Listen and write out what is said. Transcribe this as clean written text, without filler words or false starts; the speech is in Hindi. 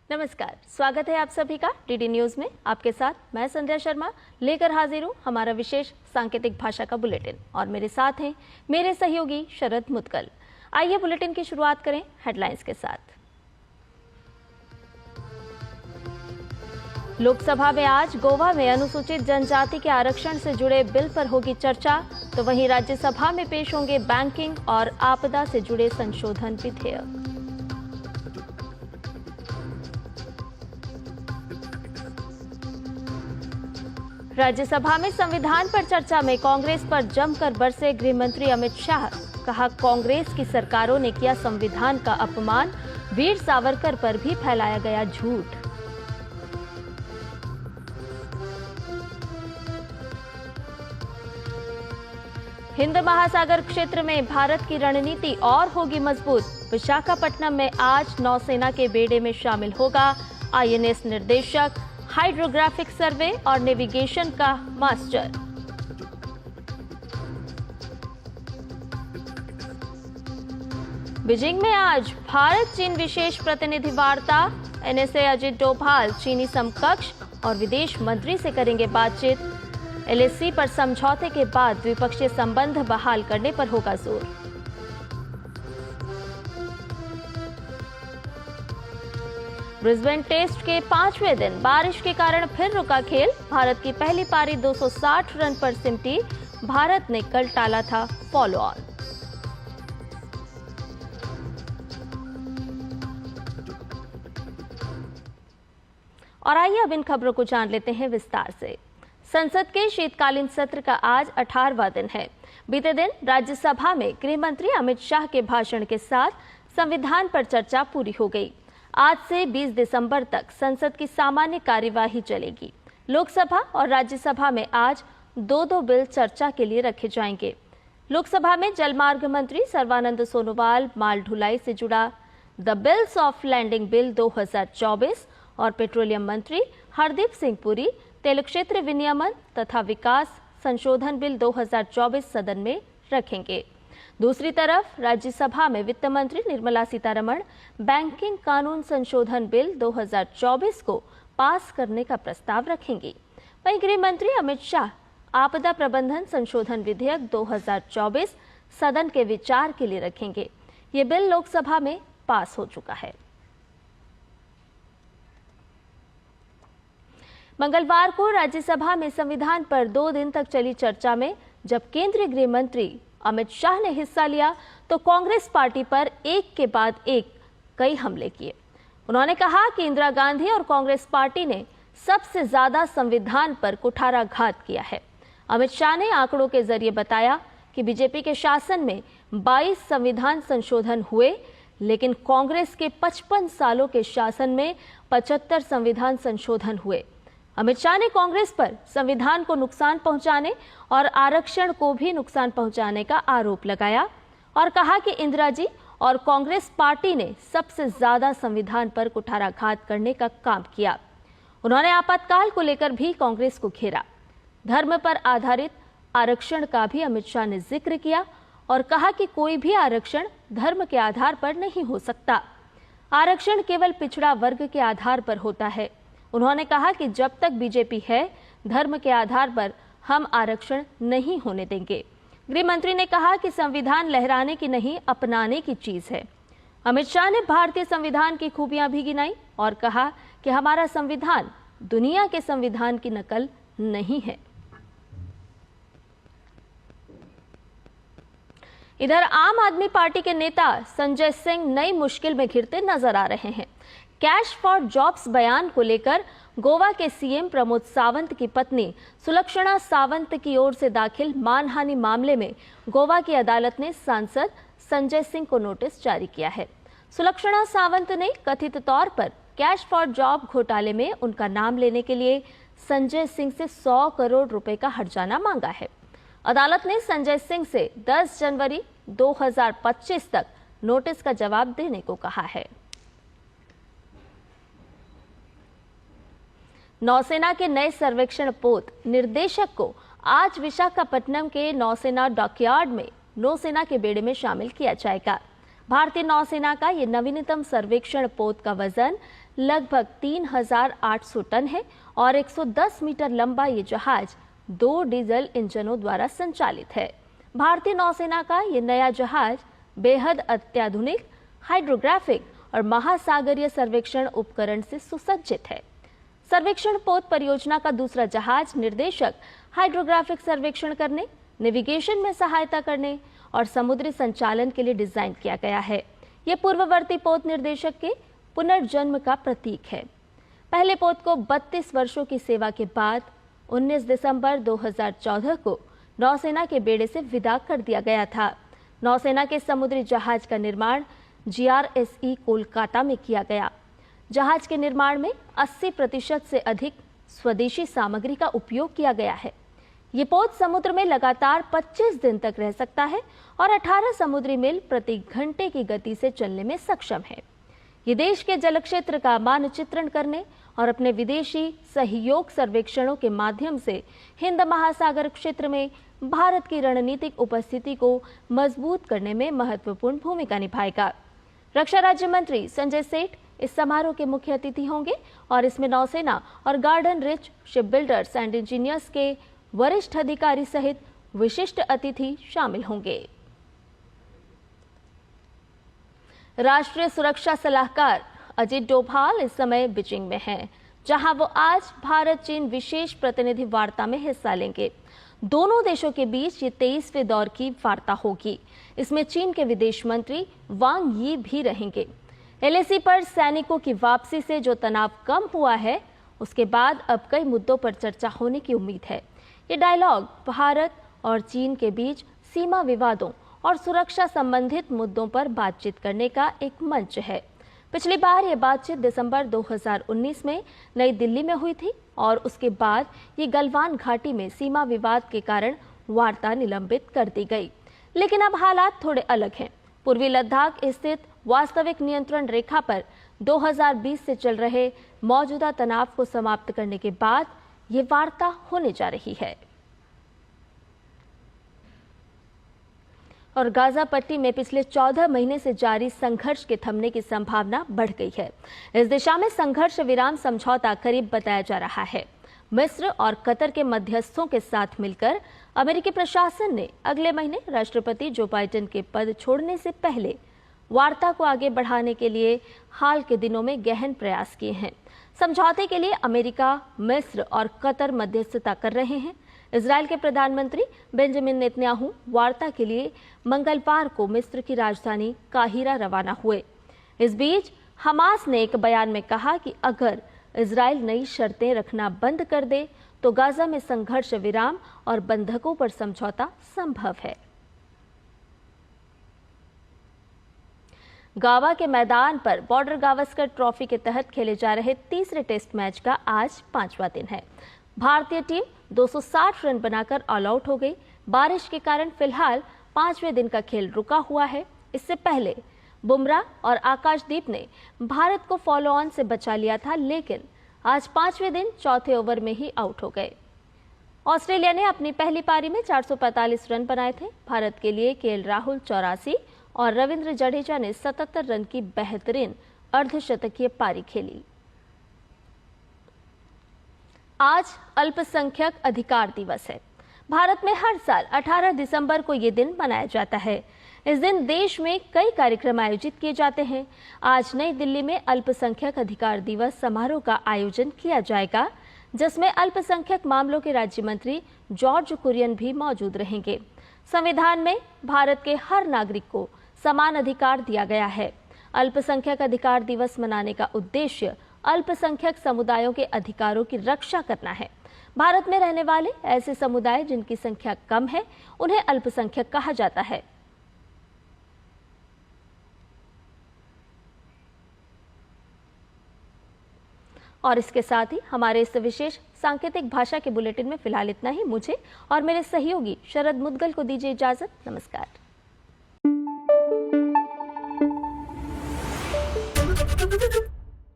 नमस्कार, स्वागत है आप सभी का डीडी न्यूज में। आपके साथ मैं संध्या शर्मा लेकर हाजिर हूँ हमारा विशेष सांकेतिक भाषा का बुलेटिन और मेरे साथ हैं मेरे सहयोगी शरद मुदगल। आइए बुलेटिन की शुरुआत करें हेडलाइंस के साथ। लोकसभा में आज गोवा में अनुसूचित जनजाति के आरक्षण से जुड़े बिल पर होगी चर्चा, तो वहीं राज्यसभा में पेश होंगे बैंकिंग और आपदा से जुड़े संशोधन विधेयक। राज्यसभा में संविधान पर चर्चा में कांग्रेस पर जमकर बरसे गृह मंत्री अमित शाह। कहा, कांग्रेस की सरकारों ने किया संविधान का अपमान, वीर सावरकर पर भी फैलाया गया झूठ। हिंद महासागर क्षेत्र में भारत की रणनीति और होगी मजबूत। विशाखापट्टनम में आज नौसेना के बेड़े में शामिल होगा आईएनएस निर्देशक, हाइड्रोग्राफिक सर्वे और नेविगेशन का मास्टर। बीजिंग में आज भारत चीन विशेष प्रतिनिधि वार्ता। एनएसए अजित डोभाल चीनी समकक्ष और विदेश मंत्री से करेंगे बातचीत। एलएसी पर समझौते के बाद द्विपक्षीय संबंध बहाल करने पर होगा जोर। ब्रिस्बेन टेस्ट के 5वें दिन बारिश के कारण फिर रुका खेल। भारत की पहली पारी 260 रन पर सिमटी। भारत ने कल टाला था फॉलो ऑन। और आइए अब इन खबरों को जान लेते हैं विस्तार से। संसद के शीतकालीन सत्र का आज 18वां दिन है। बीते दिन राज्यसभा में गृह मंत्री अमित शाह के भाषण के साथ संविधान पर चर्चा पूरी हो गई। आज से 20 दिसंबर तक संसद की सामान्य कार्यवाही चलेगी। लोकसभा और राज्यसभा में आज दो बिल चर्चा के लिए रखे जाएंगे। लोकसभा में जलमार्ग मंत्री सर्बानंद सोनोवाल माल ढुलाई से जुड़ा the bills of landing bill 2024 और पेट्रोलियम मंत्री हरदीप सिंह पुरी तेल क्षेत्र विनियमन तथा विकास संशोधन बिल 2024 सदन में रखेंगे। दूसरी तरफ राज्यसभा में वित्त मंत्री निर्मला सीतारमण बैंकिंग कानून संशोधन बिल 2024 को पास करने का प्रस्ताव रखेंगी। वहीं गृह मंत्री अमित शाह आपदा प्रबंधन संशोधन विधेयक 2024 सदन के विचार के लिए रखेंगे। ये बिल लोकसभा में पास हो चुका है। मंगलवार को राज्यसभा में संविधान पर 2 दिन तक चली चर्चा में जब केंद्रीय गृह मंत्री अमित शाह ने हिस्सा लिया तो कांग्रेस पार्टी पर एक के बाद एक कई हमले किए। उन्होंने कहा कि इंदिरा गांधी और कांग्रेस पार्टी ने सबसे ज्यादा संविधान पर कुठाराघात किया है। अमित शाह ने आंकड़ों के जरिए बताया कि बीजेपी के शासन में 22 संविधान संशोधन हुए, लेकिन कांग्रेस के 55 सालों के शासन में 75 संविधान संशोधन हुए। अमित शाह ने कांग्रेस पर संविधान को नुकसान पहुंचाने और आरक्षण को भी नुकसान पहुंचाने का आरोप लगाया और कहा कि इंदिरा जी और कांग्रेस पार्टी ने सबसे ज्यादा संविधान पर कुठाराघात करने का काम किया। उन्होंने आपातकाल को लेकर भी कांग्रेस को घेरा। धर्म पर आधारित आरक्षण का भी अमित शाह ने जिक्र किया और कहा कि कोई भी आरक्षण धर्म के आधार पर नहीं हो सकता। आरक्षण केवल पिछड़ा वर्ग के आधार पर होता है। उन्होंने कहा कि जब तक बीजेपी है, धर्म के आधार पर हम आरक्षण नहीं होने देंगे। गृह मंत्री ने कहा कि संविधान लहराने की नहीं, अपनाने की चीज है। अमित शाह ने भारतीय संविधान की खूबियां भी गिनाई और कहा कि हमारा संविधान दुनिया के संविधान की नकल नहीं है। इधर आम आदमी पार्टी के नेता संजय सिंह नई मुश्किल में घिरते नजर आ रहे हैं। कैश फॉर जॉब्स बयान को लेकर गोवा के सीएम प्रमोद सावंत की पत्नी सुलक्षणा सावंत की ओर से दाखिल मानहानि मामले में गोवा की अदालत ने सांसद संजय सिंह को नोटिस जारी किया है। सुलक्षणा सावंत ने कथित तौर पर कैश फॉर जॉब घोटाले में उनका नाम लेने के लिए संजय सिंह से 100 करोड़ रुपए का हर्जाना मांगा है। अदालत ने संजय सिंह से 10 जनवरी 2025 तक नोटिस का जवाब देने को कहा है। नौसेना के नए सर्वेक्षण पोत निर्देशक को आज विशाखापट्टनम के नौसेना डॉकयार्ड में नौसेना के बेड़े में शामिल किया जाएगा। भारतीय नौसेना का ये नवीनतम सर्वेक्षण पोत का वजन लगभग 3,800 टन है और 110 मीटर लंबा ये जहाज 2 डीजल इंजनों द्वारा संचालित है। भारतीय नौसेना का ये नया जहाज बेहद अत्याधुनिक हाइड्रोग्राफिक और महासागरीय सर्वेक्षण उपकरण से सुसज्जित है। सर्वेक्षण पोत परियोजना का दूसरा जहाज निर्देशक हाइड्रोग्राफिक सर्वेक्षण करने, नेविगेशन में सहायता करने और समुद्री संचालन के लिए डिजाइन किया गया है। यह पूर्ववर्ती पोत निर्देशक के पुनर्जन्म का प्रतीक है। पहले पोत को 32 वर्षों की सेवा के बाद 19 दिसंबर 2014 को नौसेना के बेड़े से विदा कर दिया गया था। नौसेना के समुद्री जहाज का निर्माण GRSE कोलकाता में किया गया। जहाज के निर्माण में 80% से अधिक स्वदेशी सामग्री का उपयोग किया गया है। ये पोत समुद्र में लगातार 25 दिन तक रह सकता है और 18 समुद्री मील प्रति घंटे की गति से चलने में सक्षम है। ये देश के जल क्षेत्र का मानचित्रण करने और अपने विदेशी सहयोग सर्वेक्षणों के माध्यम से हिंद महासागर क्षेत्र में भारत की रणनीतिक उपस्थिति को मजबूत करने में महत्वपूर्ण भूमिका निभाएगा। रक्षा राज्य मंत्री संजय सेठ इस समारोह के मुख्य अतिथि होंगे और इसमें नौसेना और garden rich ship builders and engineers के वरिष्ठ अधिकारी सहित विशिष्ट अतिथि शामिल होंगे। राष्ट्रीय सुरक्षा सलाहकार अजित डोभाल इस समय बीजिंग में हैं, जहां वो आज भारत चीन विशेष प्रतिनिधि वार्ता में हिस्सा लेंगे। दोनों देशों के बीच ये 23वें दौर की वार्ता होगी। इसमें चीन के विदेश मंत्री वांग यी भी रहेंगे। LAC पर सैनिकों की वापसी से जो तनाव कम हुआ है, उसके बाद अब कई मुद्दों पर चर्चा होने की उम्मीद है। ये डायलॉग भारत और चीन के बीच सीमा विवादों और सुरक्षा संबंधित मुद्दों पर बातचीत करने का एक मंच है। पिछली बार ये बातचीत दिसंबर 2019 में नई दिल्ली में हुई थी और उसके बाद ये गलवान घाटी में सीमा विवाद के कारण वार्ता निलंबित कर दी गई। लेकिन अब हालात थोड़े अलग हैं। पूर्वी लद्दाख स्थित वास्तविक नियंत्रण रेखा पर 2020 से चल रहे मौजूदा तनाव को समाप्त करने के बाद ये वार्ता होने जा रही है। और गाजा पट्टी में पिछले 14 महीने से जारी संघर्ष के थमने की संभावना बढ़ गई है। इस दिशा में संघर्ष विराम समझौता करीब बताया जा रहा है। मिस्र और कतर के मध्यस्थों के साथ मिलकर अमेरिकी प्रशासन ने अगले महीने राष्ट्रपति जो बाइडेन के पद छोड़ने से पहले वार्ता को आगे बढ़ाने के लिए हाल के दिनों में गहन प्रयास किए हैं। समझौते के लिए अमेरिका, मिस्र और कतर मध्यस्थता कर रहे हैं। इजरायल के प्रधानमंत्री बेंजामिन नेतन्याहू वार्ता के लिए मंगलवार को मिस्र की राजधानी काहिरा रवाना हुए। इस बीच हमास ने एक बयान में कहा कि अगर इजरायल नई शर्तें रखना बंद कर दे तो गाजा में संघर्ष विराम और बंधकों पर समझौता संभव है। गावा के मैदान पर बॉर्डर गावस्कर ट्रॉफी के तहत खेले जा रहे तीसरे टेस्ट मैच का आज 5वां दिन है। भारतीय टीम 260 रन बनाकर ऑल आउट हो गई। बारिश के कारण फिलहाल 5वें दिन का खेल रुका हुआ है। इससे पहले बुमराह और आकाशदीप ने भारत को फॉलो ऑन से बचा लिया था, लेकिन आज 5वें दिन चौथे ओवर में ही आउट हो गए। ऑस्ट्रेलिया ने अपनी पहली पारी में 445 रन बनाए थे। भारत के लिए KL राहुल 84 और रविंद्र जडेजा ने 77 रन की बेहतरीन अर्धशतकीय पारी खेली। आज अल्पसंख्यक अधिकार दिवस है। भारत में हर साल 18 दिसंबर को ये दिन मनाया जाता है। इस दिन देश में कई कार्यक्रम आयोजित किए जाते हैं। आज नई दिल्ली में अल्पसंख्यक अधिकार दिवस समारोह का आयोजन किया जाएगा, जिसमें अल्पसंख्यक मामलों के राज्य मंत्री जॉर्ज कुरियन भी मौजूद रहेंगे। संविधान में भारत के हर नागरिक को समान अधिकार दिया गया है। अल्पसंख्यक अधिकार दिवस मनाने का उद्देश्य अल्पसंख्यक समुदायों के अधिकारों की रक्षा करना है। भारत में रहने वाले ऐसे समुदाय जिनकी संख्या कम है, उन्हें अल्पसंख्यक कहा जाता है। और इसके साथ ही हमारे इस विशेष सांकेतिक भाषा के बुलेटिन में फिलहाल इतना ही। मुझे और मेरे सहयोगी शरद मुदगल को दीजिए इजाजत। नमस्कार।